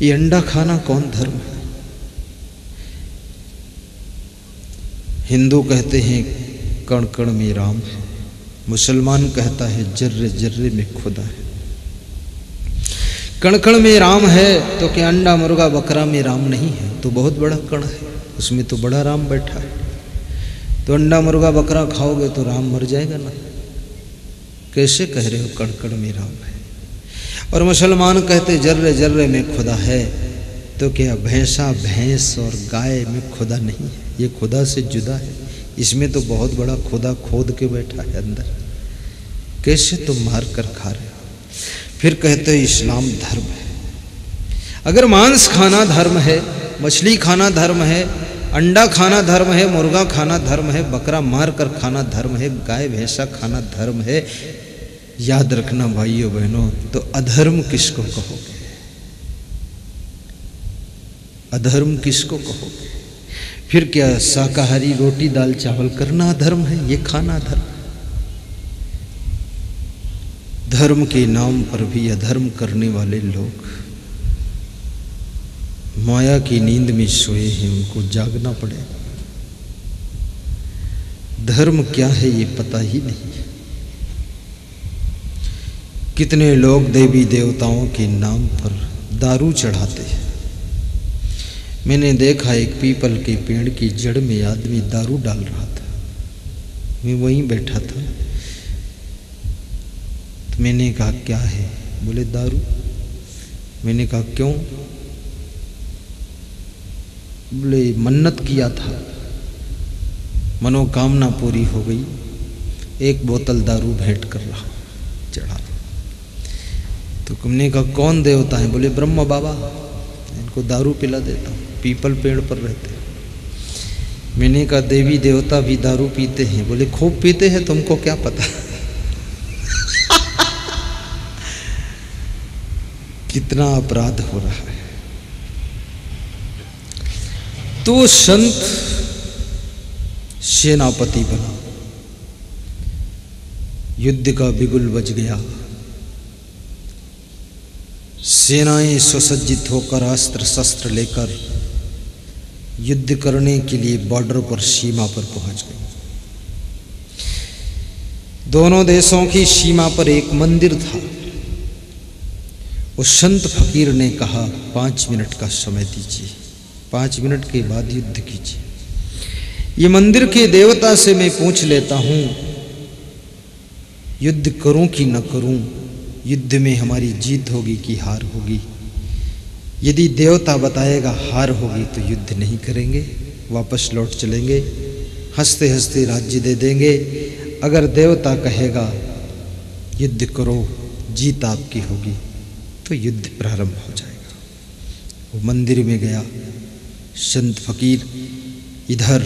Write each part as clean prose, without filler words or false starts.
ये अंडा खाना कौन धर्म है? हिंदू कहते हैं कण कण में राम है, मुसलमान कहता है जर्रे जर्रे में खुदा है। कण कण में राम है तो क्या अंडा मुर्गा बकरा में राम नहीं है? तो बहुत बड़ा कण है, उसमें तो बड़ा राम बैठा है। तो अंडा मुर्गा बकरा खाओगे तो राम मर जाएगा ना? कैसे कह रहे हो कण कण में राम है? और मुसलमान कहते जर्रे जर्रे में खुदा है, तो क्या भैंसा भैंस और गाय में खुदा नहीं है? ये खुदा से जुदा है, इसमें तो बहुत बड़ा खुदा खोद के बैठा है अंदर। कैसे तुम मार कर खा रहे हो? फिर कहते हो इस्लाम धर्म है। अगर मांस खाना धर्म है, मछली खाना धर्म है, अंडा खाना धर्म है, मुर्गा खाना धर्म है, बकरा मार कर खाना धर्म है, गाय भैंसा खाना धर्म है, याद रखना भाइयों बहनों, तो अधर्म किसको कहोगे? अधर्म किसको कहोगे? फिर क्या शाकाहारी रोटी दाल चावल करना अधर्म है? ये खाना धर्म। धर्म के नाम पर भी अधर्म करने वाले लोग माया की नींद में सोए हैं, उनको जागना पड़ेगा। धर्म क्या है ये पता ही नहीं है। कितने लोग देवी देवताओं के नाम पर दारू चढ़ाते हैं। मैंने देखा एक पीपल के पेड़ की जड़ में आदमी दारू डाल रहा था, मैं वहीं बैठा था। तो मैंने कहा क्या है? बोले दारू। मैंने कहा क्यों? बोले मन्नत किया था, मनोकामना पूरी हो गई, एक बोतल दारू भेंट कर रहा चढ़ा। तो तुमने कहा कौन देवता है? बोले ब्रह्म बाबा, इनको दारू पिला देता हूँ, पीपल पेड़ पर रहते। मैंने कहा देवी देवता भी दारू पीते हैं? बोले खूब पीते हैं, तुमको क्या पता? कितना अपराध हो रहा है। तो संत सेनापति बना, युद्ध का बिगुल बज गया, सेनाएं सुसज्जित होकर अस्त्र शस्त्र लेकर युद्ध करने के लिए बॉर्डर पर सीमा पर पहुंच गई। दोनों देशों की सीमा पर एक मंदिर था। उस संत फकीर ने कहा 5 मिनट का समय दीजिए, 5 मिनट के बाद युद्ध कीजिए। ये मंदिर के देवता से मैं पूछ लेता हूं युद्ध करूं कि न करूं, युद्ध में हमारी जीत होगी कि हार होगी। यदि देवता बताएगा हार होगी तो युद्ध नहीं करेंगे, वापस लौट चलेंगे, हंसते हंसते राज्य दे देंगे। अगर देवता कहेगा युद्ध करो, जीत आपकी होगी, तो युद्ध प्रारंभ हो जाएगा। वो मंदिर में गया, संत फकीर इधर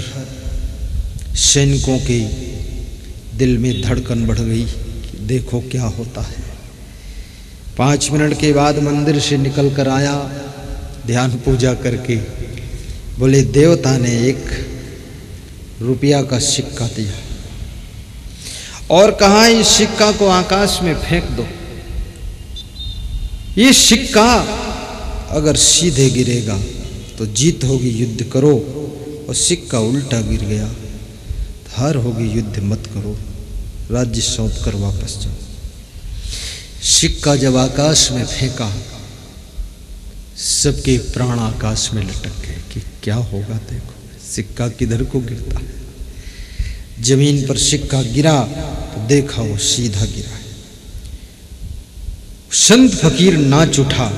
सैनिकों के दिल में धड़कन बढ़ गई कि देखो क्या होता है। 5 मिनट के बाद मंदिर से निकल कर आया, ध्यान पूजा करके। बोले देवता ने 1 रुपया का सिक्का दिया और कहा इस सिक्का को आकाश में फेंक दो। ये सिक्का अगर सीधे गिरेगा तो जीत होगी, युद्ध करो, और सिक्का उल्टा गिर गया तो हार होगी, युद्ध मत करो, राज्य सौंप कर वापस जाओ। सिक्का जब आकाश में फेंका, सबके प्राण आकाश में लटक गए कि क्या होगा। देखो सिक्का किधर को गिरता है। जमीन पर सिक्का गिरा तो देखा वो सीधा गिरा है। संत फकीर नाच उठा,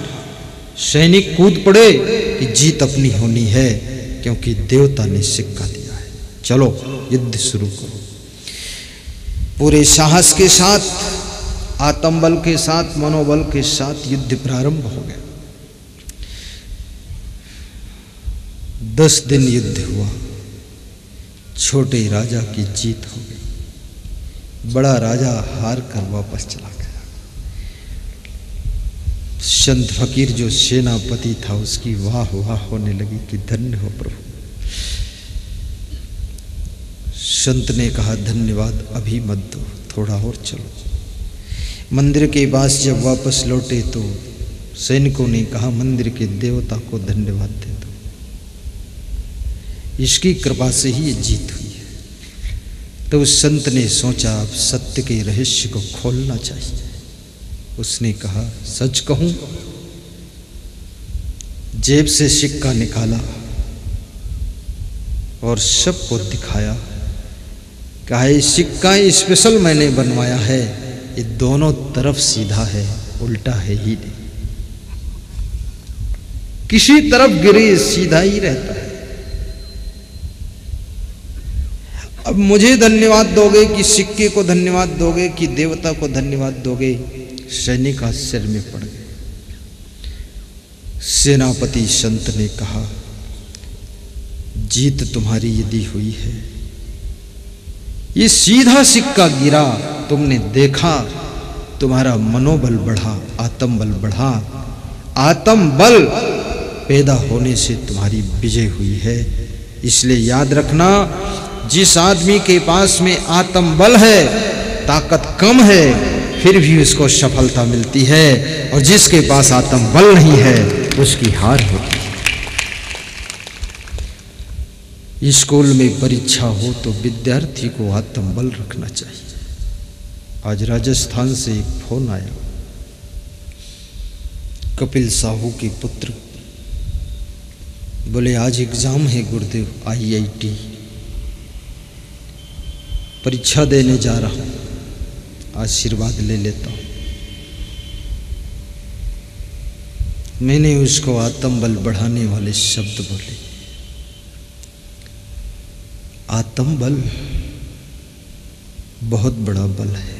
सैनिक कूद पड़े कि जीत अपनी होनी है, क्योंकि देवता ने सिक्का दिया है, चलो युद्ध शुरू करो। पूरे साहस के साथ, आत्मबल के साथ, मनोबल के साथ युद्ध प्रारंभ हो गया। 10 दिन युद्ध हुआ, छोटे राजा की जीत हो गई, बड़ा राजा हार कर वापस चला गया। संत फकीर जो सेनापति था उसकी वाह वाह होने लगी कि धन्य हो प्रभु। संत ने कहा धन्यवाद, अभी मत दो, थोड़ा और चलो। मंदिर के पास जब वापस लौटे तो सैनिकों ने कहा, मंदिर के देवता को धन्यवाद दे दो, इसकी कृपा से ही ये जीत हुई है। तो उस संत ने सोचा अब सत्य के रहस्य को खोलना चाहिए। उसने कहा, सच कहूं, जेब से सिक्का निकाला और सबको दिखाया। कहा, ये सिक्का स्पेशल मैंने बनवाया है, ये दोनों तरफ सीधा है, उल्टा है ही नहीं, किसी तरफ गिरे सीधा ही रहता है। अब मुझे धन्यवाद दोगे कि सिक्के को धन्यवाद दोगे कि देवता को धन्यवाद दोगे? सैनिक आश्चर्य में पड़ गए। सेनापति संत ने कहा, जीत तुम्हारी यदि हुई है, ये सीधा सिक्का गिरा, तुमने देखा, तुम्हारा मनोबल बढ़ा, आत्मबल बढ़ा, आत्मबल पैदा होने से तुम्हारी विजय हुई है। इसलिए याद रखना, जिस आदमी के पास में आत्मबल है, ताकत कम है, फिर भी उसको सफलता मिलती है, और जिसके पास आत्मबल नहीं है उसकी हार होती है। स्कूल में परीक्षा हो तो विद्यार्थी को आत्मबल रखना चाहिए। आज राजस्थान से एक फोन आया, कपिल साहू के पुत्र बोले, आज एग्जाम है गुरुदेव, IIT परीक्षा देने जा रहा हूं, आशीर्वाद ले लेता हूं। मैंने उसको आत्मबल बढ़ाने वाले शब्द बोले। आत्मबल बहुत बड़ा बल है।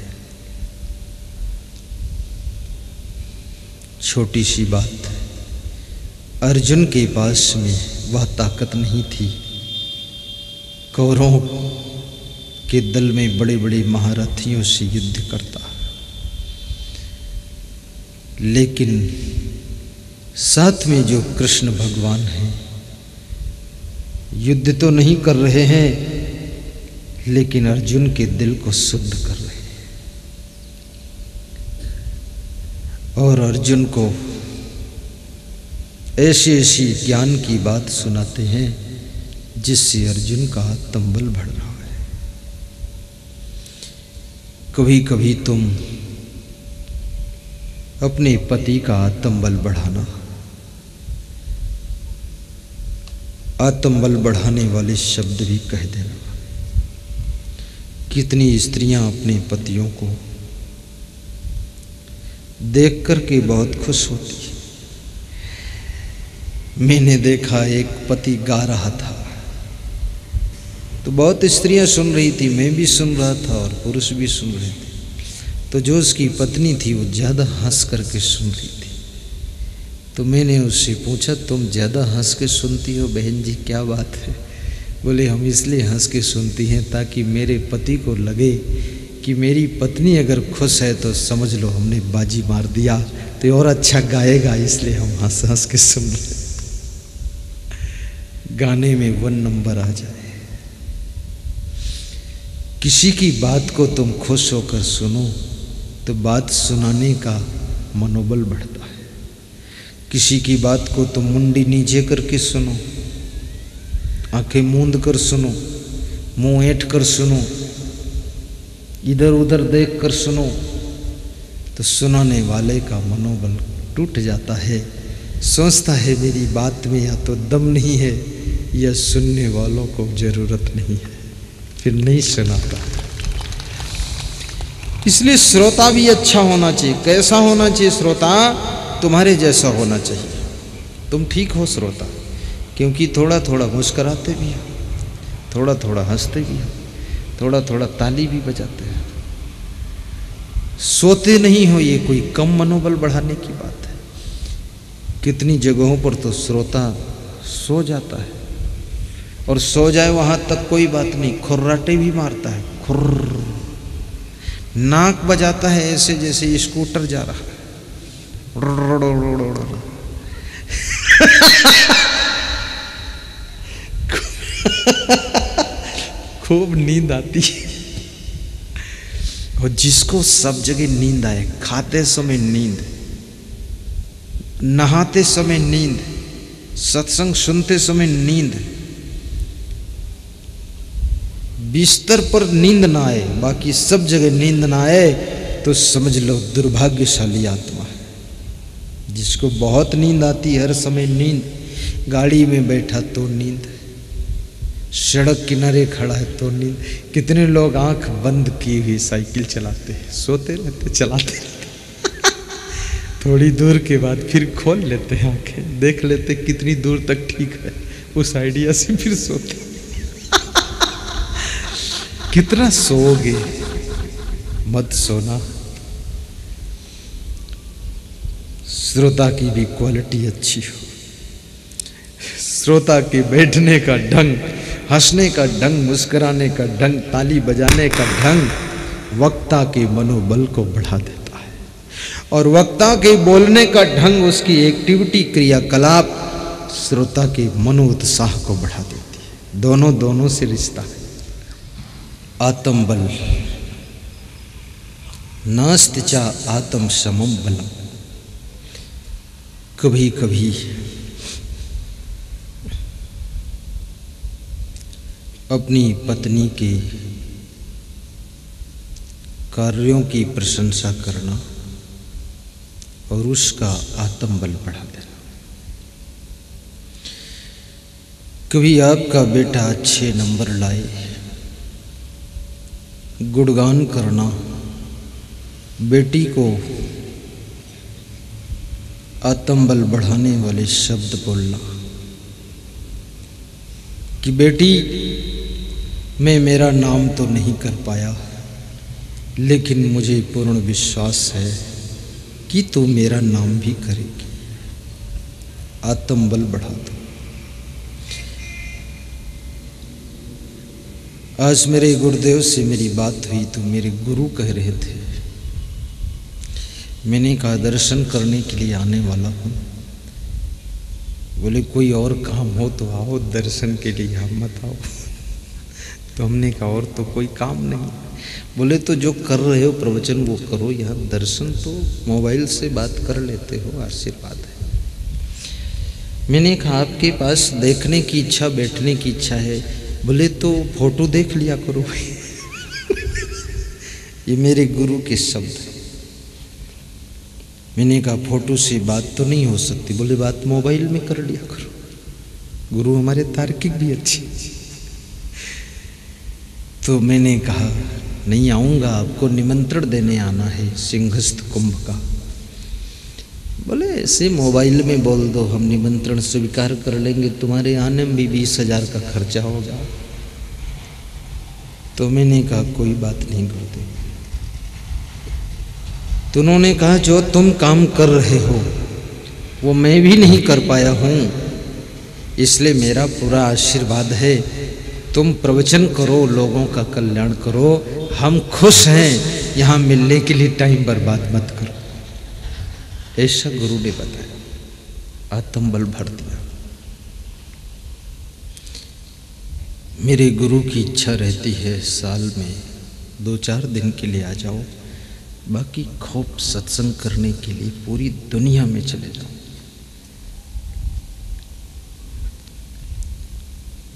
छोटी सी बात, अर्जुन के पास में वह ताकत नहीं थी। कौरवों के दल में बड़े बड़े महारथियों से युद्ध करता, लेकिन साथ में जो कृष्ण भगवान हैं, युद्ध तो नहीं कर रहे हैं, लेकिन अर्जुन के दिल को शुद्ध कर रहे हैं, और अर्जुन को ऐसी ऐसी ज्ञान की बात सुनाते हैं जिससे अर्जुन का आत्मबल बढ़ रहा है। कभी कभी तुम अपने पति का आत्मबल बढ़ाना, आत्मबल बढ़ाने वाले शब्द भी कह देना। कितनी स्त्रियां अपने पतियों को देख करके बहुत खुश होती है। मैंने देखा एक पति गा रहा था तो बहुत स्त्रियां सुन रही थी, मैं भी सुन रहा था और पुरुष भी सुन रहे थे। तो जो उसकी पत्नी थी वो ज़्यादा हंस करके सुन रही थी। तो मैंने उससे पूछा, तुम ज़्यादा हंस के सुनती हो बहन जी, क्या बात है? बोले, हम इसलिए हंस के सुनती हैं ताकि मेरे पति को लगे कि मेरी पत्नी अगर खुश है तो समझ लो हमने बाजी मार दिया, तो और अच्छा गाएगा, इसलिए हम हंस हंस के सुन रहे, गाने में 1 नंबर आ जाए। किसी की बात को तुम खुश होकर सुनो तो बात सुनाने का मनोबल बढ़ता है। किसी की बात को तुम मुंडी नीचे करके सुनो, आंखें मूंद कर सुनो, मुंह ऐंठ कर सुनो, इधर उधर देख कर सुनो, तो सुनाने वाले का मनोबल टूट जाता है। सोचता है मेरी बात में या तो दम नहीं है या सुनने वालों को जरूरत नहीं है, फिर नहीं सुनाता। इसलिए श्रोता भी अच्छा होना चाहिए। कैसा होना चाहिए श्रोता? तुम्हारे जैसा होना चाहिए। तुम ठीक हो श्रोता, क्योंकि थोड़ा थोड़ा मुस्कुराते भी हो, थोड़ा थोड़ा हंसते भी हो, थोड़ा थोड़ा ताली भी बजाते हैं, सोते नहीं हो, ये कोई कम मनोबल बढ़ाने की बात है। कितनी जगहों पर तो श्रोता सो जाता है, और सो जाए वहां तक कोई बात नहीं, खुर्राटे भी मारता है, खुर्र नाक बजाता है ऐसे जैसे स्कूटर जा रहा है। खूब नींद आती है। और जिसको सब जगह नींद आए, खाते समय नींद, नहाते समय नींद, सत्संग सुनते समय नींद, बिस्तर पर नींद ना आए, बाकी सब जगह नींद ना आए तो समझ लो दुर्भाग्यशाली आत्मा है। जिसको बहुत नींद आती है, हर समय नींद, गाड़ी में बैठा तो नींद, सड़क किनारे खड़ा है तो नींद। कितने लोग आंख बंद की हुई साइकिल चलाते हैं, सोते रहते, चलाते रहते, थोड़ी दूर के बाद फिर खोल लेते हैं आंखें, देख लेते कितनी दूर तक ठीक है, उस आइडिया से फिर सोते। कितना सोओगे, मत सोना। श्रोता की भी क्वालिटी अच्छी हो, श्रोता के बैठने का ढंग, हंसने का ढंग, मुस्कुराने का ढंग, ताली बजाने का ढंग वक्ता के मनोबल को बढ़ा देता है, और वक्ता के बोलने का ढंग, उसकी एक्टिविटी, क्रियाकलाप श्रोता के मनोत्साह को बढ़ा देती है। दोनों से रिश्ता है। आत्मबल नास्ति चा आत्म समम बलम। कभी कभी अपनी पत्नी के कार्यों की प्रशंसा करना और उसका आत्मबल बढ़ा देना। कभी आपका बेटा अच्छे नंबर लाए, गुणगान करना, बेटी को आत्मबल बढ़ाने वाले शब्द बोलना कि बेटी मैं मेरा नाम तो नहीं कर पाया, लेकिन मुझे पूर्ण विश्वास है कि तू मेरा नाम भी करेगी। आत्मबल बढ़ा दो। आज मेरे गुरुदेव से मेरी बात हुई तो मेरे गुरु कह रहे थे, मैंने कहा दर्शन करने के लिए आने वाला हूँ। बोले कोई और काम हो तो आओ, दर्शन के लिए आप मत आओ। तो हमने कहा और तो कोई काम नहीं। बोले तो जो कर रहे हो प्रवचन वो करो, यहाँ दर्शन तो मोबाइल से बात कर लेते हो, आशीर्वाद है। मैंने कहा आपके पास देखने की इच्छा, बैठने की इच्छा है। बोले तो फोटो देख लिया करो। ये मेरे गुरु के शब्द हैं। मैंने कहा फोटो से बात तो नहीं हो सकती। बोले बात मोबाइल में कर लिया करो। गुरु हमारे तार्किक भी अच्छे। तो मैंने कहा नहीं आऊँगा, आपको निमंत्रण देने आना है सिंहस्थ कुंभ का। बोले ऐसे मोबाइल में बोल दो, हम निमंत्रण स्वीकार कर लेंगे, तुम्हारे आने में भी 20,000 का खर्चा होगा। तो मैंने कहा कोई बात नहीं करते। तो उन्होंने कहा जो तुम काम कर रहे हो वो मैं भी नहीं कर पाया हूँ, इसलिए मेरा पूरा आशीर्वाद है। तुम प्रवचन करो, लोगों का कल्याण करो, हम खुश हैं। यहाँ मिलने के लिए टाइम बर्बाद मत करो। ऐसा गुरु ने बताया। आत्मबल भर दिया। मेरे गुरु की इच्छा रहती है साल में 2-4 दिन के लिए आ जाओ, बाकी खूब सत्संग करने के लिए पूरी दुनिया में चले जाओ।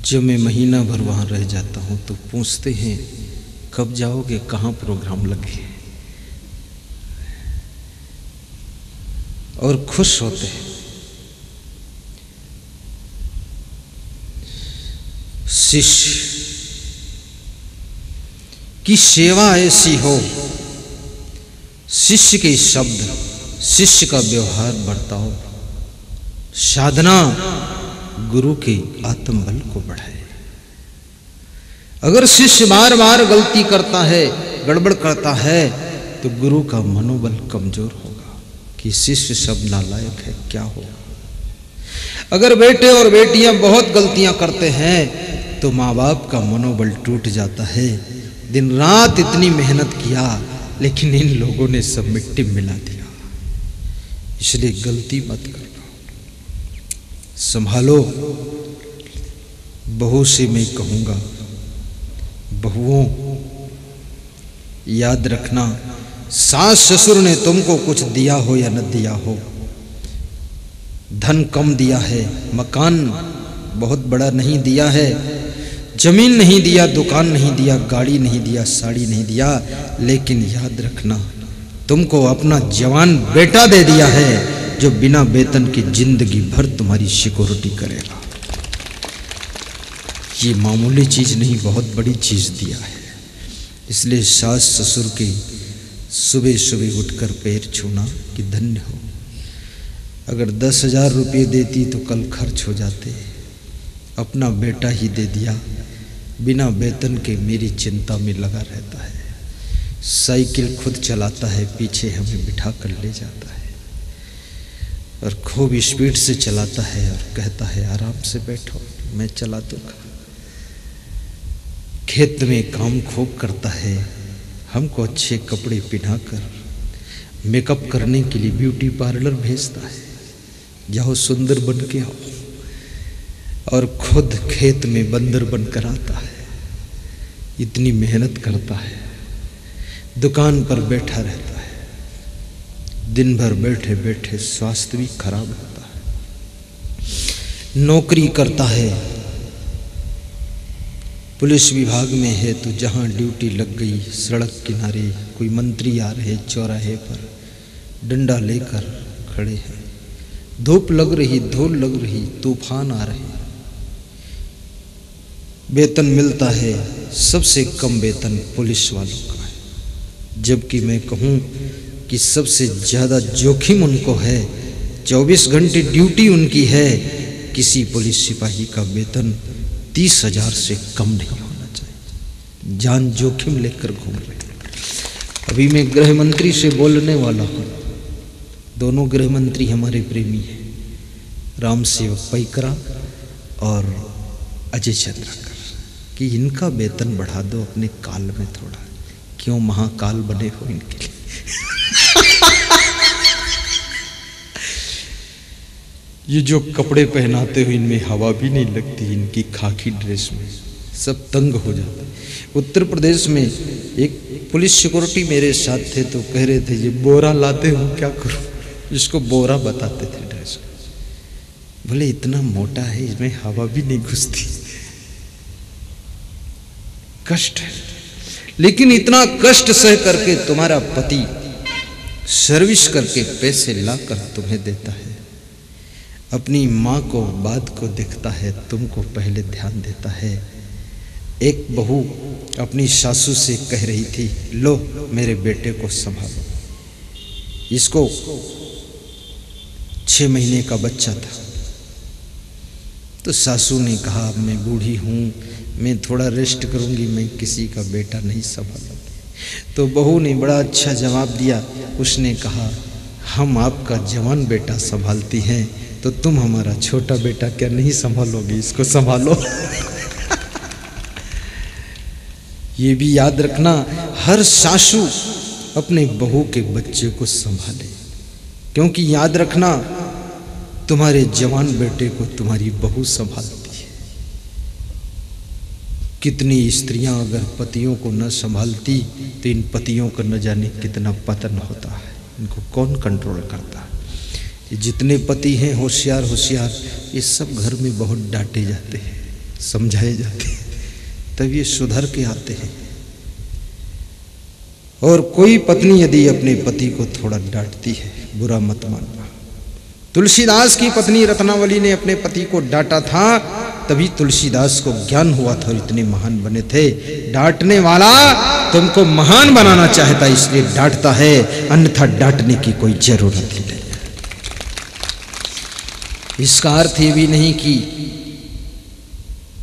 जब मैं महीना भर वहाँ रह जाता हूँ तो पूछते हैं कब जाओगे, कहाँ प्रोग्राम लगे, और खुश होते हैं। शिष्य की सेवा ऐसी हो, शिष्य के शब्द, शिष्य का व्यवहार बर्ताव, साधना गुरु के आत्मबल को बढ़ाए। अगर शिष्य बार बार गलती करता है, गड़बड़ करता है, तो गुरु का मनोबल कमजोर होगा कि शिष्य सब नालायक है, क्या होगा। अगर बेटे और बेटियां बहुत गलतियां करते हैं तो माँ बाप का मनोबल टूट जाता है। दिन रात इतनी मेहनत किया लेकिन इन लोगों ने सब मिट्टी मिला दिया। इसलिए गलती मत करना, संभालो। बहू से मैं कहूँगा, बहुओं याद रखना, सास ससुर ने तुमको कुछ दिया हो या न दिया हो, धन कम दिया है, मकान बहुत बड़ा नहीं दिया है, जमीन नहीं दिया, दुकान नहीं दिया, गाड़ी नहीं दिया, साड़ी नहीं दिया, लेकिन याद रखना तुमको अपना जवान बेटा दे दिया है जो बिना वेतन की जिंदगी भर तुम्हारी सिक्योरिटी करेगा। ये मामूली चीज नहीं, बहुत बड़ी चीज दिया है। इसलिए सास ससुर के सुबह सुबह उठकर पैर छूना कि धन्य हो। अगर 10,000 रुपये देती तो कल खर्च हो जाते, अपना बेटा ही दे दिया, बिना वेतन के मेरी चिंता में लगा रहता है, साइकिल खुद चलाता है, पीछे हमें बिठा कर ले जाता है और खूब स्पीड से चलाता है और कहता है आराम से बैठो मैं चला दूंगा। खेत में काम खूब करता है, हमको अच्छे कपड़े पहनाकर मेकअप करने के लिए ब्यूटी पार्लर भेजता है, जाओ सुंदर बन के आओ, और खुद खेत में बंदर बनकर आता है। इतनी मेहनत करता है, दुकान पर बैठा रहता है, दिन भर बैठे बैठे स्वास्थ्य भी खराब होता है। नौकरी करता है, पुलिस विभाग में है तो जहाँ ड्यूटी लग गई, सड़क किनारे कोई मंत्री आ रहे चौराहे पर डंडा लेकर खड़े हैं, धूप लग रही, धूल लग रही, तूफान आ रहे, वेतन मिलता है, सबसे कम वेतन पुलिस वालों का है। जबकि मैं कहूँ कि सबसे ज़्यादा जोखिम उनको है, 24 घंटे ड्यूटी उनकी है। किसी पुलिस सिपाही का वेतन 30,000 से कम नहीं होना चाहिए, जान जोखिम लेकर घूम रहे। अभी मैं गृह मंत्री से बोलने वाला हूँ, दोनों गृह मंत्री हमारे प्रेमी हैं, राम सेवक पैकरा और अजय चंद्राकर, कि इनका वेतन बढ़ा दो अपने काल में थोड़ा, क्यों महाकाल बने हो इनके लिए। ये जो कपड़े पहनाते हो इनमें हवा भी नहीं लगती, इनकी खाकी ड्रेस में सब तंग हो जाते। उत्तर प्रदेश में एक पुलिस सिक्योरिटी मेरे साथ थे तो कह रहे थे ये बोरा लाते हो क्या करूं, इसको बोरा बताते थे ड्रेस को। बोले इतना मोटा है इसमें हवा भी नहीं घुसती, कष्ट है। लेकिन इतना कष्ट सह करके तुम्हारा पति सर्विस करके पैसे लाकर तुम्हें देता है, अपनी माँ को बाद को देखता है, तुमको पहले ध्यान देता है। एक बहू अपनी सासू से कह रही थी लो मेरे बेटे को संभालो, इसको 6 महीने का बच्चा था। तो सासू ने कहा मैं बूढ़ी हूँ, मैं थोड़ा रेस्ट करूँगी, मैं किसी का बेटा नहीं संभालूंगी। तो बहू ने बड़ा अच्छा जवाब दिया, उसने कहा हम आपका जवान बेटा संभालती हैं तो तुम हमारा छोटा बेटा क्या नहीं संभालोगी, इसको संभालो। ये भी याद रखना, हर सासू अपने बहू के बच्चे को संभाले, क्योंकि याद रखना तुम्हारे जवान बेटे को तुम्हारी बहू संभालती है। कितनी स्त्रियां अगर पतियों को न संभालती तो इन पतियों का न जाने कितना पतन होता है, इनको कौन कंट्रोल करता है। ये जितने पति हैं होशियार होशियार, ये सब घर में बहुत डांटे जाते हैं, समझाए जाते हैं, तब ये सुधर के आते हैं। और कोई पत्नी यदि अपने पति को थोड़ा डांटती है, बुरा मत मानना। तुलसीदास की पत्नी रत्नावली ने अपने पति को डांटा था, तभी तुलसीदास को ज्ञान हुआ था और इतने महान बने थे। डांटने वाला तुमको महान बनाना चाहता इसलिए डांटता है, अन्यथा डांटने की कोई जरूरत ही नहीं। इसका अर्थ ये भी नहीं कि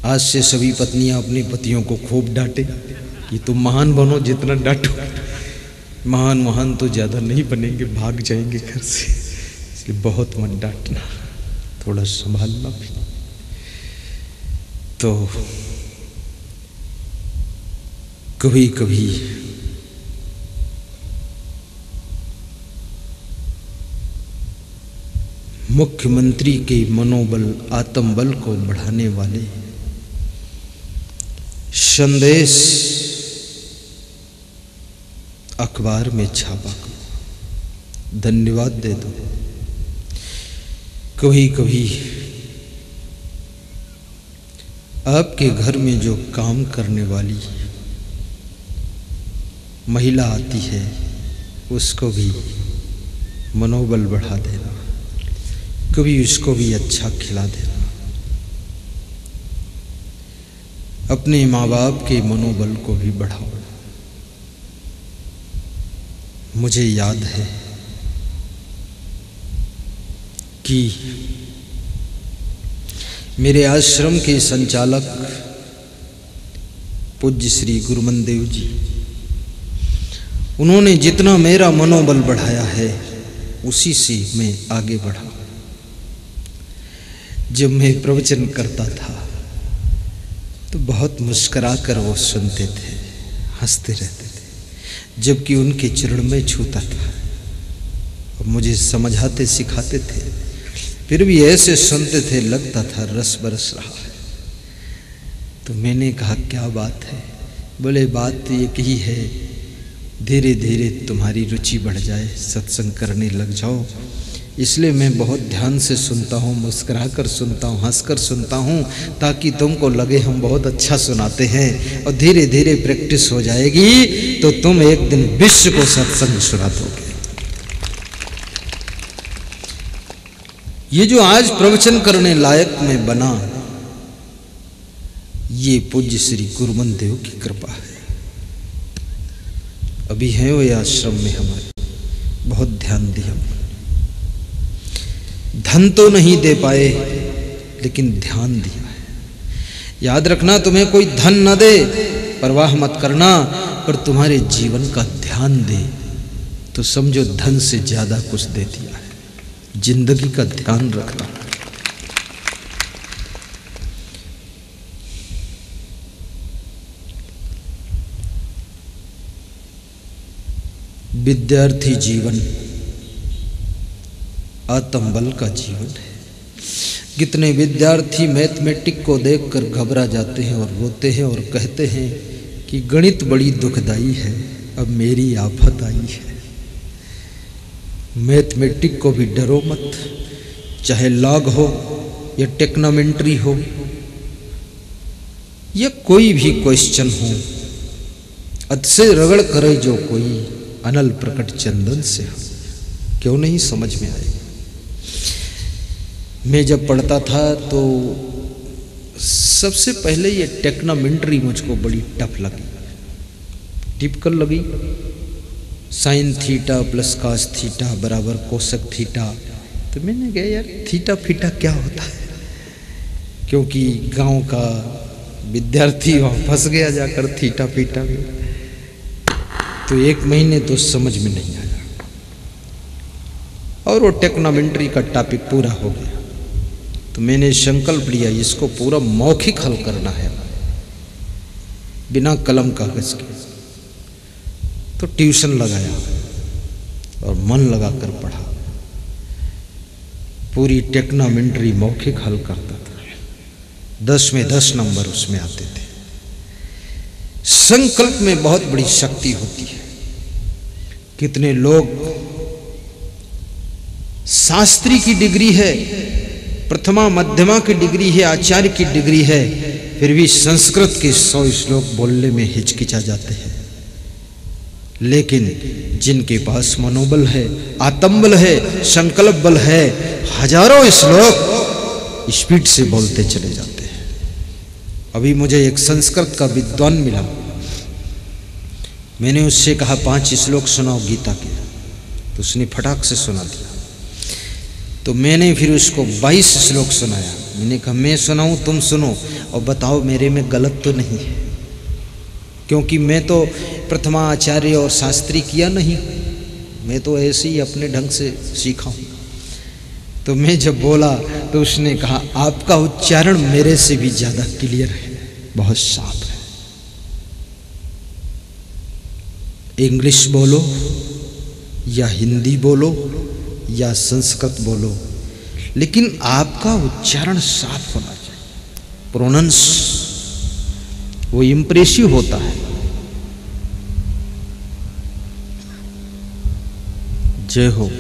आज से सभी पत्नियां अपने पतियों को खूब डांटे कि तुम महान बनो, जितना डांटो। महान तो ज़्यादा नहीं बनेंगे, भाग जाएंगे घर से, इसलिए बहुत मत डांटना, थोड़ा संभालना भी। तो कभी कभी मुख्यमंत्री के मनोबल आत्मबल को बढ़ाने वाले संदेश अखबार में छापा, धन्यवाद दे दो। कभी कभी आपके घर में जो काम करने वाली महिला आती है उसको भी मनोबल बढ़ा देना, कभी उसको भी अच्छा खिला देना। अपने माँ बाप के मनोबल को भी बढ़ाओ। मुझे याद है कि मेरे आश्रम के संचालक पूज्य श्री गुरुमन देव जी, उन्होंने जितना मेरा मनोबल बढ़ाया है उसी से मैं आगे बढ़ा। जब मैं प्रवचन करता था तो बहुत मुस्कुरा कर वो सुनते थे, हंसते रहते थे, जबकि उनके चरण में छूता था और मुझे समझाते सिखाते थे, फिर भी ऐसे सुनते थे लगता था रस बरस रहा है। तो मैंने कहा क्या बात है? बोले बात एक ही है, धीरे धीरे तुम्हारी रुचि बढ़ जाए, सत्संग करने लग जाओ। इसलिए मैं बहुत ध्यान से सुनता हूँ, मुस्कुरा कर सुनता हूँ, हंस कर सुनता हूँ, ताकि तुमको लगे हम बहुत अच्छा सुनाते हैं। और धीरे धीरे प्रैक्टिस हो जाएगी तो तुम एक दिन विश्व को सत्संग सुना दोगे। ये जो आज प्रवचन करने लायक में बना, ये पूज्य श्री गुरुमन देव की कृपा है। अभी है वो आश्रम में हमारे, बहुत ध्यान दिया। धन तो नहीं दे पाए लेकिन ध्यान दिया है। याद रखना, तुम्हें कोई धन न दे परवाह मत करना, पर तुम्हारे जीवन का ध्यान दे तो समझो धन से ज्यादा कुछ दे दिया है। जिंदगी का ध्यान रखना। विद्यार्थी जीवन आत्मबल का जीवन है। कितने विद्यार्थी मैथमेटिक को देखकर घबरा जाते हैं और रोते हैं और कहते हैं कि गणित बड़ी दुखदाई है, अब मेरी आफत आई है। मैथमेटिक को भी डरो मत, चाहे लॉग हो या टेक्नोमेंट्री हो या कोई भी क्वेश्चन हो, अत से रगड़ करे जो कोई, अनल प्रकट चंदन से हो। क्यों नहीं समझ में आएगा? मैं जब पढ़ता था तो सबसे पहले ये टेक्नोमेंट्री मुझको बड़ी टफ लगी, टिपिकल लगी। Sine theta plus cos theta बराबर कोसक थीटा। तो मैंने कहा यार थीटा फीटा क्या होता है, क्योंकि गांव का विद्यार्थी वहाँ फंस गया जाकर थीटा फीटा में। तो एक महीने तो समझ में नहीं आया और वो टेक्नोमेंट्री का टॉपिक पूरा हो गया। तो मैंने संकल्प लिया इसको पूरा मौखिक हल करना है, बिना कलम कागज के। तो ट्यूशन लगाया और मन लगाकर पढ़ा। पूरी टेक्नोमेंट्री मौखिक हल करता था। 10 में 10 नंबर उसमें आते थे। संकल्प में बहुत बड़ी शक्ति होती है। कितने लोग शास्त्री की डिग्री है, प्रथमा मध्यमा की डिग्री है, आचार्य की डिग्री है, फिर भी संस्कृत के 100 श्लोक बोलने में हिचकिचा जाते हैं। लेकिन जिनके पास मनोबल है, आत्मबल है, संकल्प बल है, हजारों श्लोक स्पीड से बोलते चले जाते हैं। अभी मुझे एक संस्कृत का विद्वान मिला, मैंने उससे कहा 5 श्लोक सुनाओ गीता के, तो उसने फटाक से सुना दिया। तो मैंने फिर उसको 22 श्लोक सुनाया। मैंने कहा मैं सुनाऊं तुम सुनो और बताओ मेरे में गलत तो नहीं है, क्योंकि मैं तो प्रथमा आचार्य और शास्त्री किया नहीं, मैं तो ऐसे ही अपने ढंग से सीखा हूँ। तो मैं जब बोला तो उसने कहा आपका उच्चारण मेरे से भी ज़्यादा क्लियर है, बहुत साफ है। इंग्लिश बोलो या हिंदी बोलो या संस्कृत बोलो, लेकिन आपका उच्चारण साफ होना चाहिए। प्रोनंस वो इंप्रेसिव होता है। जय हो।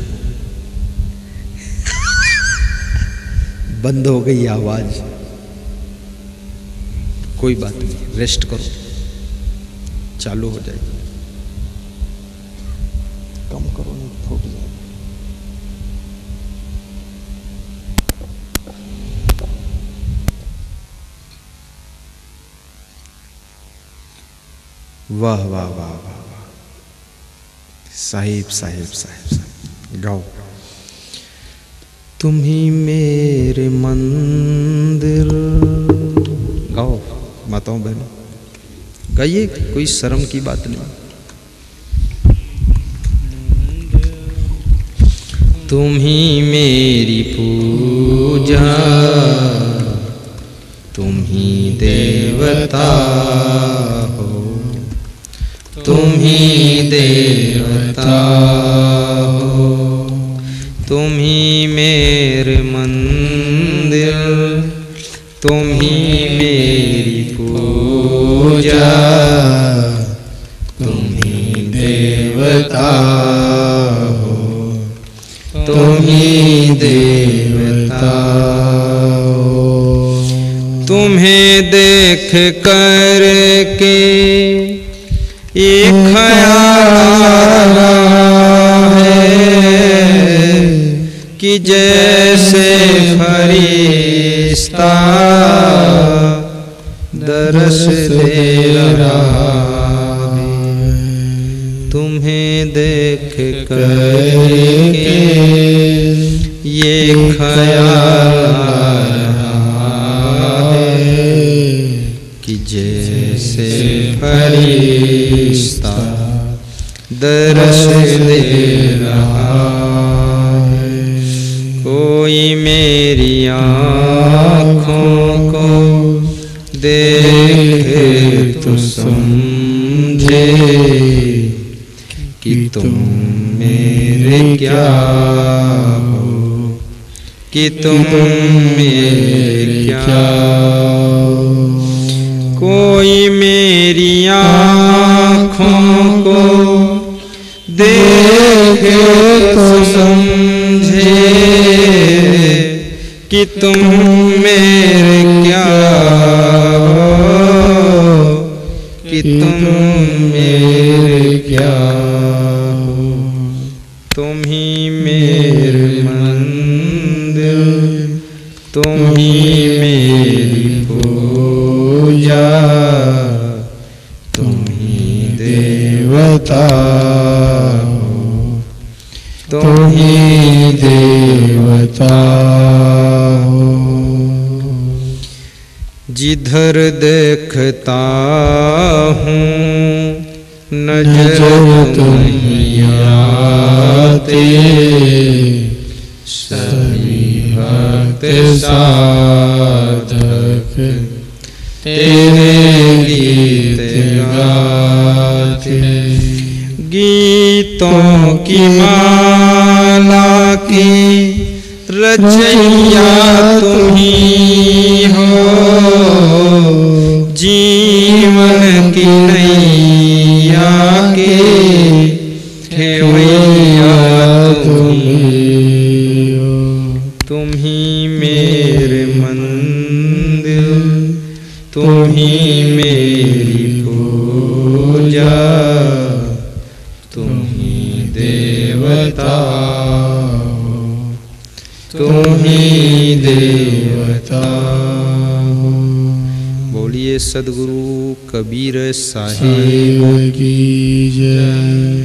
बंद हो गई आवाज, कोई बात नहीं, रेस्ट करो, चालू हो जाएगी। कम करो नहीं फूट जाएगा। वाह वाह वाह वाह वाह, साहिब साहिब साहिब साहिब, गाओ। तुम ही मेरे मंदिर, गाओ माताओं बहनों, गाइए, कोई शर्म की बात नहीं। तुम ही मेरी पूजा, तुम ही देवता हो, तुम ही देवता हो, तुम ही मेरे मंदिर, तुम ही मेरी पूजा, तुम ही देवता हो, तुम ही देवता हो। तुम्हें देख कर के एक ख्याल है कि जैसे फरिश्ता दरस दे रहा है। तुम्हें देख कर के ये ख्याल कि जैसे फरिश्ता दरस दे रहा है। कोई मेरी आँखों को देखे तो समझे कि तुम मेरे क्या हो, कि तुम मेरे क्या हो। कोई मेरी आँखों को देखे तो समझे कि तुम मेरे क्या हो, कि तुम मेरे क्या हो। तुम ही मेरे मंदिर, तुम ही मेरी पूजा, तुम ही देवता हो, तुम ही देवता हो। जिधर देखता हूँ नजर तुम्हीं आते, सभी भक्त साधक तेरे गीत गाते। गीतों की माला की रचैया तुम्हीं हो, जीवन की नैया के खेवैया तुम्हीं हो। तुम ही मेरे मंदिर, तुम ही मेरी पूजा, तुम ही देवता हो, तुम ही देवता हो। बोलिए सद्गुरु कबीर साहिब की जय।